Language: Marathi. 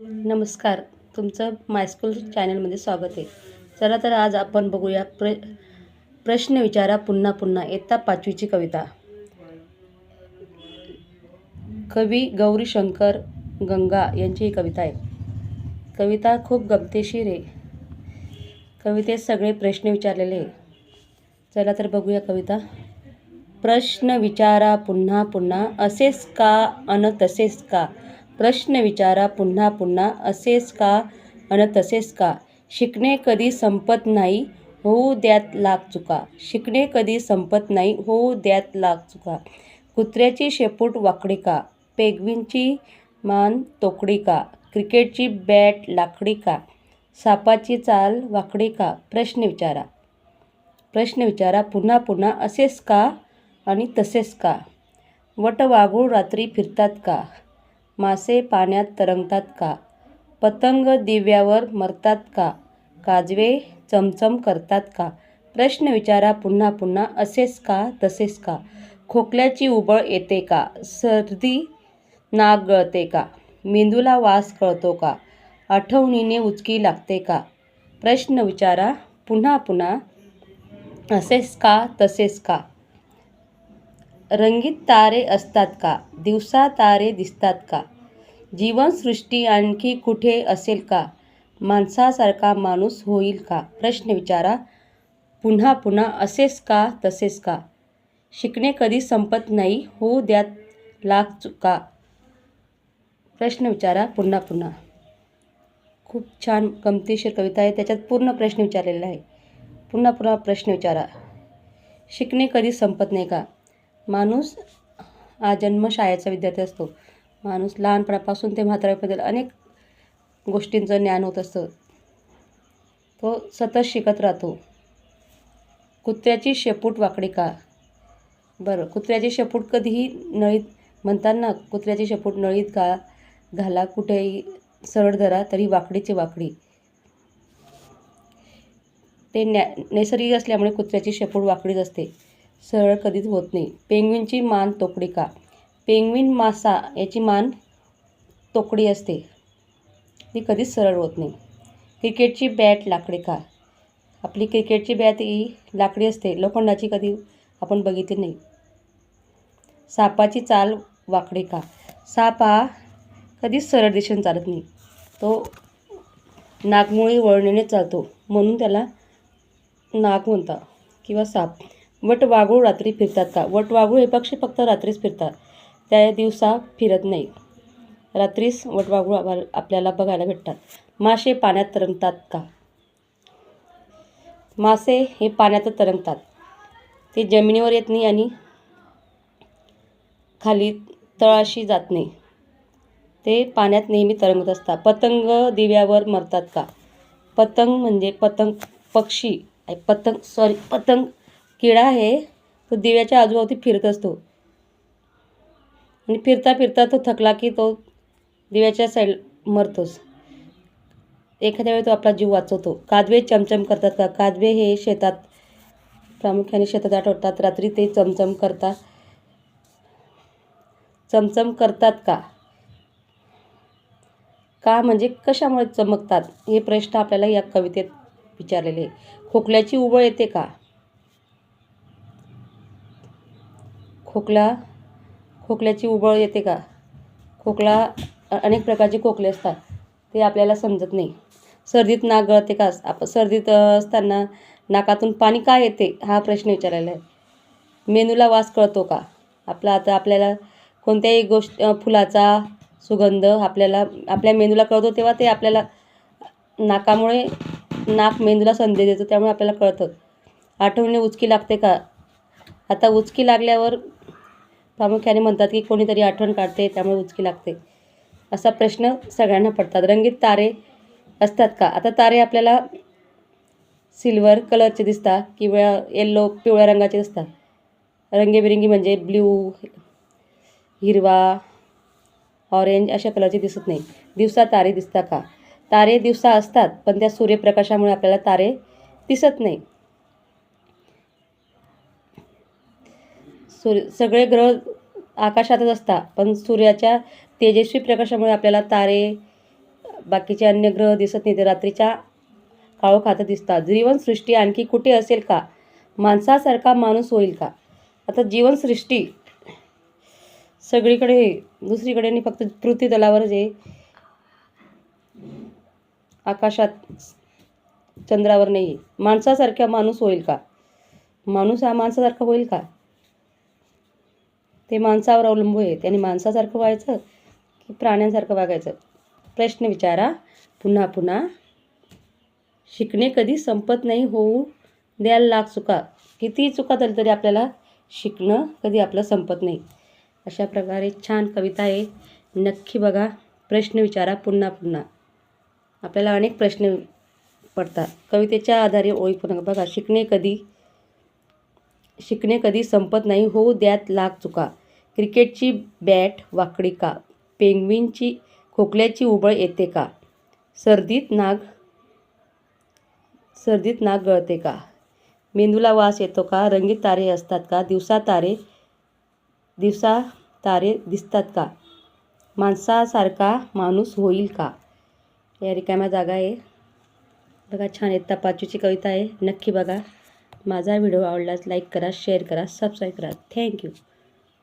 नमस्कार. तुमचं मायस्कूल चॅनलमध्ये स्वागत आहे. चला तर आज आपण बघूया प्रश्न विचारा पुन्हा पुन्हा इयत्ता 5वीची कविता. कवी गौरीशंकर गंगा यांची ही कविता आहे. कविता खूप गमतीशीर आहे. कवितेत सगळे प्रश्न विचारलेले आहे. चला तर बघूया कविता. प्रश्न विचारा पुन्हा पुन्हा असेच का अन तसेच का. प्रश्न विचारा पुन्हा पुन्हा असेच का अन तसेच का. शिकणे कधी संपत नाही होऊ द्यात लाख चुका. शिकणे कधी संपत नाही होऊ द्यात लाख चुका. कुत्र्याची शेपूट वाकडी का. पेंग्विनची मान तोकडी का. क्रिकेटची बॅट लाकडी का. सापाची चाल वाकडी का. प्रश्न विचारा. प्रश्न विचारा पुन्हा पुन्हा असेच का आणि तसेच का. वटवाघूळ रात्री फिरतात का. मासे पाण्यात तरंगतात का. पतंग दिव्यावर मरतात का. काजवे चमचम करतात का. प्रश्न विचारा पुन्हा पुन्हा असेच का तसेच का. खोकल्याची उबळ येते का. सर्दी नाक गळते का. मेंदूला वास कळतो का. आठवणीने उचकी लागते का. प्रश्न विचारा पुन्हा पुन्हा असेच का तसेच का. रंगीत तारे असतात का. दिवसा तारे दिसतात का. जीवनसृष्टी आणखी कुठे असेल का. माणसासारखा माणूस होईल का. प्रश्न विचारा पुन्हा पुन्हा असेच का तसेच का. शिकणे कधी संपत नाही होऊ द्यात लाख चुका. प्रश्न विचारा पुन्हा पुन्हा. खूप छान गमतीशीर कविता आहे. त्याच्यात पूर्ण प्रश्न विचारलेला आहे. पुन्हा पुन्हा प्रश्न विचारा. शिकणे कधी संपत नाही का. माणूस हा जन्मशाळेचा विद्यार्थी असतो. माणूस लहानपणापासून ते म्हातारेपर्यंत अनेक गोष्टींचं ज्ञान होत असतं. तो सतत शिकत राहतो. कुत्र्याची शेपूट वाकडी का. बरं, कुत्र्याची शेपूट कधीही नळीत म्हणतात ना, कुत्र्याची शेपूट नळीत घाला कुठेही सरळ धरा तरी वाकडीची वाकडी. ते नैसर्गिक असल्यामुळे कुत्र्याची शेपूट वाकडीच असते, सरळ कधीच होत नाही. पेंग्विनची मान तोकडी का. पेंग्विन मासा याची मान तोकडी असते, ती कधीच सरळ होत नाही. क्रिकेटची बॅट लाकडी का. आपली क्रिकेटची बॅट ही लाकडी असते, लोखंडाची कधी आपण बघितली नाही. सापाची चाल वाकडी का. साप हा कधीच सरळ दिशेने चालत नाही, तो नागमोळी वळणीने चालतो, म्हणून त्याला नाग म्हणतात किंवा साप. वटवाघूळ रात्री फिरतात का. वटवाघूळ हे पक्षी फक्त रात्रीच फिरतात, त्या दिवसा फिरत नाही. रात्रीच वटवाघूळ आपल्याला बघायला भेटतात. मासे पाण्यात तरंगतात का. मासे हे पाण्यातच तरंगतात, ते जमिनीवर येत नाही आणि खाली तळाशी जात नाही, ते पाण्यात नेहमी तरंगत असतात. पतंग दिव्यावर मरतात का. पतंग म्हणजे पतंग पक्षी, पतंग किडा आहे, तो दिव्याच्या आजूबाजूला फिरत असतो आणि फिरता फिरता तो थकला की तो दिव्याच्या साईड मरतोच. एखाद्या वेळी तो आपला जीव वाचवतो. काजवे चमचम करतात का. काजवे हे शेतात, प्रामुख्याने शेतात आढळतात. रात्री ते चमचम करतात का. का म्हणजे कशामुळे चमकतात हे प्रश्न आपल्याला या कवितेत विचारलेले आहे. खोकल्याची उबळ येते का. खोकल्याची उबळ येते का. खोकला अनेक प्रकारचे खोकले असतात, ते आपल्याला समजत नाही. सर्दीत नाक गळते का. सर्दीत असताना नाकातून पाणी का येते हा प्रश्न विचारलेला आहे. मेंदूला वास कळतो का. आपल्याला कोणत्याही फुलाचा सुगंध आपल्या मेंदूला कळतो, तेव्हा ते आपल्याला नाक मेंदूला संदेश देतो, त्यामुळे आपल्याला कळतं. आठवणीने उचकी लागते का. आता उचकी लागल्यावर प्रामुख्याने म्हणतात की कोणीतरी आठवण काढते, त्यामुळे उचकी लागते, असा प्रश्न सगळ्यांना पडतात. रंगीत तारे असतात का. आता तारे आपल्याला सिल्वर कलरचे दिसतात किंवा येल्लो पिवळ्या रंगाचे दिसतात. रंगीबेरंगी म्हणजे ब्ल्यू, हिरवा, ऑरेंज अशा कलरचे दिसत नाही. दिवसा तारे दिसतात का. तारे दिवसा असतात, पण त्या सूर्यप्रकाशामुळे आपल्याला तारे दिसत नाही. सगळे ग्रह आकाशातच असतात, पण सूर्याच्या तेजस्वी प्रकाशामुळे आपल्याला तारे बाकीचे अन्य ग्रह दिसत नाही, ते रात्रीच्या काळोखात दिसतात. जीवनसृष्टी आणखी कुठे असेल का? माणसासारखा माणूस होईल का? आता जीवनसृष्टी सगळीकडे दुसरीकडे नाही, फक्त पृथ्वी तलावरच आहे. आकाशात चंद्रावर नाही. माणसासारखा माणूस होईल का? माणूस हा माणसासारखा होईल का? ते माणसावर अवलंबून आहे. त्याने माणसासारखं व्हायचं की प्राण्यांसारखं वागायचं? प्रश्न विचारा पुन्हा पुन्हा. शिकणे कधी संपत नाही, होऊ द्यायला लाख चुका. कितीही चुका झाली तरी आपल्याला शिकणं कधी आपलं संपत नाही. अशा प्रकारे छान कविता आहे, नक्की बघा. प्रश्न विचारा पुन्हा पुन्हा. आपल्याला अनेक प्रश्न पडतात. कवितेच्या आधारे ओळी पुन्हा बघा. शिकणे कधी संपत नाही, होऊ द्यात लाख चुका. क्रिकेटची बॅट वाकडी का? पेंग्विनची खोकल्याची उबळ येते का? सर्दीत नाक गळते का? मेंदूला वास येतो का? रंगीत तारे असतात का? दिवसा तारे दिसतात का? माणसासारखा माणूस होईल का? या रिकाम्या जागा आहे बघा. छान इयत्ता 5वीची कविता आहे, नक्की बघा. माझा व्हिडिओ आवडल्यास लाईक करा, शेअर करा, सबस्क्राईब करा. थँक्यू.